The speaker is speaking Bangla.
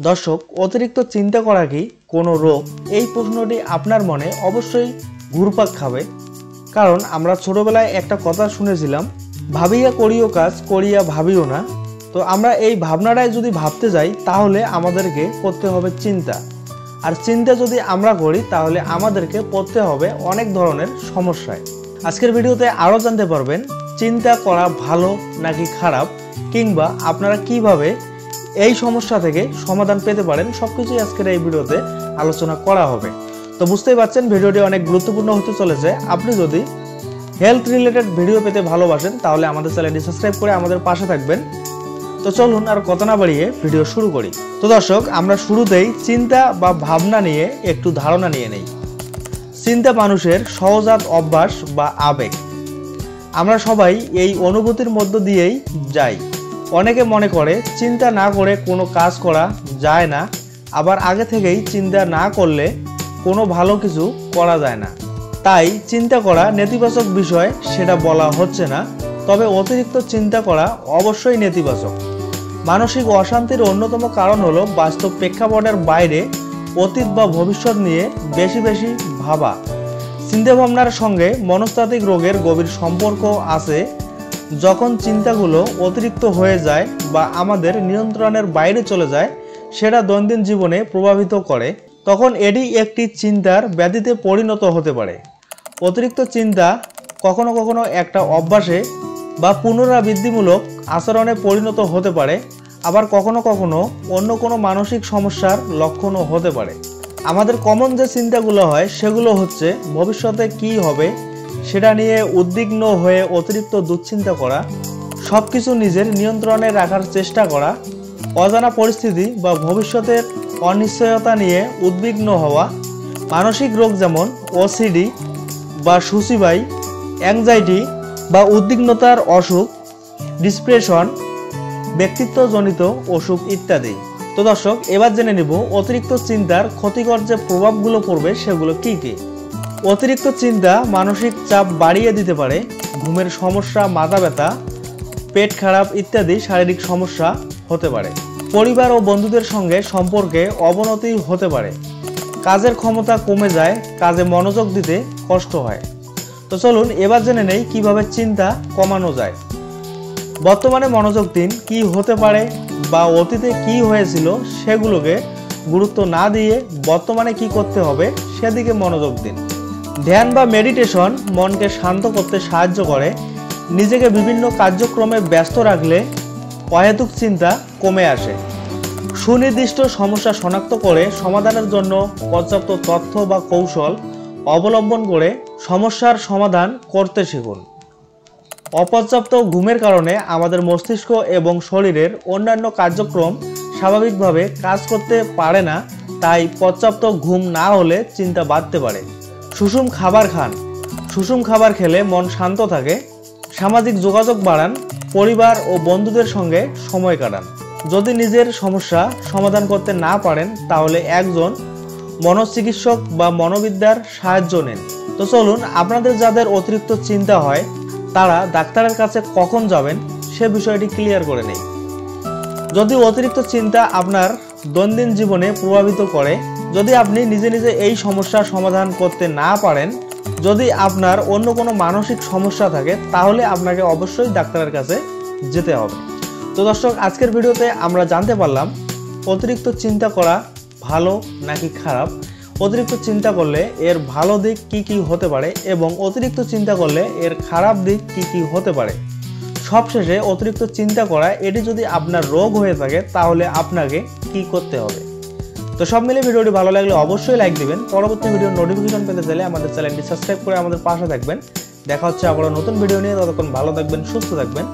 দর্শক, অতিরিক্ত চিন্তা করা কি কোনো রোগ? এই প্রশ্নটি আপনার মনে অবশ্যই ঘুরপাক খাবে। কারণ আমরা ছোটবেলায় একটা কথা শুনেছিলাম, ভাবিয়া করিও কাজ, করিয়া ভাবিও না। তো আমরা এই ভাবনাটাই যদি ভাবতে যাই তাহলে আমাদেরকে করতে হবে চিন্তা, আর চিন্তা যদি আমরা করি তাহলে আমাদেরকে পড়তে হবে অনেক ধরনের সমস্যায়। আজকের ভিডিওতে আরও জানতে পারবেন চিন্তা করা ভালো নাকি খারাপ, কিংবা আপনারা কিভাবে এই সমস্যা থেকে সমাধান পেতে পারেন, সবকিছুই আজকের এই ভিডিওতে আলোচনা করা হবে। তো বুঝতেই পারছেন ভিডিওটি অনেক গুরুত্বপূর্ণ হতে চলেছে। আপনি যদি হেলথ রিলেটেড ভিডিও পেতে ভালোবাসেন তাহলে আমাদের চ্যানেলটি সাবস্ক্রাইব করে আমাদের পাশে থাকবেন। তো চলুন আর কথা না বাড়িয়ে ভিডিও শুরু করি। তো দর্শক, আমরা শুরুতেই চিন্তা বা ভাবনা নিয়ে একটু ধারণা নিয়ে নেই। চিন্তা মানুষের সহজাত অভ্যাস বা আবেগ। আমরা সবাই এই অনুভূতির মধ্য দিয়েই যাই। অনেকে মনে করে চিন্তা না করে কোনো কাজ করা যায় না, আবার আগে থেকেই চিন্তা না করলে কোনো ভালো কিছু করা যায় না। তাই চিন্তা করা নেতিবাচক বিষয় সেটা বলা হচ্ছে না, তবে অতিরিক্ত চিন্তা করা অবশ্যই নেতিবাচক। মানসিক অশান্তির অন্যতম কারণ হলো বাস্তব প্রেক্ষাপটের বাইরে অতীত বা ভবিষ্যৎ নিয়ে বেশি বেশি ভাবা। চিন্তাভাবনার সঙ্গে মনস্তাত্ত্বিক রোগের গভীর সম্পর্ক আছে। যখন চিন্তাগুলো অতিরিক্ত হয়ে যায় বা আমাদের নিয়ন্ত্রণের বাইরে চলে যায়, সেটা দৈনন্দিন জীবনে প্রভাবিত করে, তখন এটি একটি চিন্তার ব্যাধিতে পরিণত হতে পারে। অতিরিক্ত চিন্তা কখনো কখনো একটা অভ্যাসে বা পুনরাবৃত্তিমূলক আচরণে পরিণত হতে পারে, আবার কখনো কখনো অন্য কোনো মানসিক সমস্যার লক্ষণও হতে পারে। আমাদের কমন যে চিন্তাগুলো হয় সেগুলো হচ্ছে ভবিষ্যতে কি হবে সেটা নিয়ে উদ্বিগ্ন হয়ে অতিরিক্ত দুশ্চিন্তা করা, সব কিছু নিজের নিয়ন্ত্রণে রাখার চেষ্টা করা, অজানা পরিস্থিতি বা ভবিষ্যতের অনিশ্চয়তা নিয়ে উদ্বিগ্ন হওয়া। মানসিক রোগ যেমন ওসিডি বা সুসিবাই, অ্যাংজাইটি বা উদ্বিগ্নতার অসুখ, ডিপ্রেশন, ব্যক্তিত্বজনিত অসুখ ইত্যাদি। তো দর্শক, এবার জেনে নিব অতিরিক্ত চিন্তার ক্ষতিকর যে প্রভাবগুলো পড়বে সেগুলো কি কি। অতিরিক্ত চিন্তা মানসিক চাপ বাড়িয়ে দিতে পারে। ঘুমের সমস্যা, মাথা ব্যথা, পেট খারাপ ইত্যাদি শারীরিক সমস্যা হতে পারে। পরিবার ও বন্ধুদের সঙ্গে সম্পর্কে অবনতি হতে পারে। কাজের ক্ষমতা কমে যায়, কাজে মনোযোগ দিতে কষ্ট হয়। তো চলুন এবার জেনে নেই কিভাবে চিন্তা কমানো যায়। বর্তমানে মনোযোগ দিন, কি হতে পারে বা অতীতে কি হয়েছিল সেগুলোকে গুরুত্ব না দিয়ে বর্তমানে কি করতে হবে সেদিকে মনোযোগ দিন। ধ্যান বা মেডিটেশন মনকে শান্ত করতে সাহায্য করে। নিজেকে বিভিন্ন কার্যক্রমে ব্যস্ত রাখলে অহেতুক চিন্তা কমে আসে। সুনির্দিষ্ট সমস্যা শনাক্ত করে সমাধানের জন্য পর্যাপ্ত তথ্য বা কৌশল অবলম্বন করে সমস্যার সমাধান করতে শিখুন। অপর্যাপ্ত ঘুমের কারণে আমাদের মস্তিষ্ক এবং শরীরের অন্যান্য কার্যক্রম স্বাভাবিকভাবে কাজ করতে পারে না, তাই পর্যাপ্ত ঘুম না হলে চিন্তা বাড়তে পারে। সুষম খাবার খান। সুষম খাবার খেলে মন শান্ত থাকে। সামাজিক যোগাযোগ বাড়ান। পরিবার ও বন্ধুদের সঙ্গে সময় কাটান। যদি নিজের সমস্যা সমাধান করতে না পারেন তাহলে একজন মনোচিকিৎসক বা মনোবিদ্যার সাহায্য নিন। তো চলুন, আপনাদের যাদের অতিরিক্ত চিন্তা হয় তারা ডাক্তারের কাছে কখন যাবেন সে বিষয়টি ক্লিয়ার করে নেই। যদি অতিরিক্ত চিন্তা আপনার দৈনন্দিন জীবনে প্রভাবিত করে, যদি আপনি নিজে নিজে এই সমস্যার সমাধান করতে না পারেন, যদি আপনার অন্য কোনো মানসিক সমস্যা থাকে তাহলে আপনাকে অবশ্যই ডাক্তারের কাছে যেতে হবে। তো দর্শক, আজকের ভিডিওতে আমরা জানতে পারলাম অতিরিক্ত চিন্তা করা ভালো নাকি খারাপ, অতিরিক্ত চিন্তা করলে এর ভালো দিক কি কি হতে পারে এবং অতিরিক্ত চিন্তা করলে এর খারাপ দিক কি কি হতে পারে। সবশেষে, অতিরিক্ত চিন্তা করা এটি যদি আপনার রোগ হয়ে থাকে তাহলে আপনাকে কি করতে হবে। তো সব মিলে ভিডিওটি ভালো লাগলে অবশ্যই লাইক দিবেন। পরবর্তী ভিডিওর নোটিফিকেশন পেতে চাইলে আমাদের চ্যানেলটি সাবস্ক্রাইব করে আমাদের পাশে থাকবেন। দেখা হচ্ছে আবার নতুন ভিডিও নিয়ে। ততক্ষণ ভালো থাকবেন, সুস্থ থাকবেন।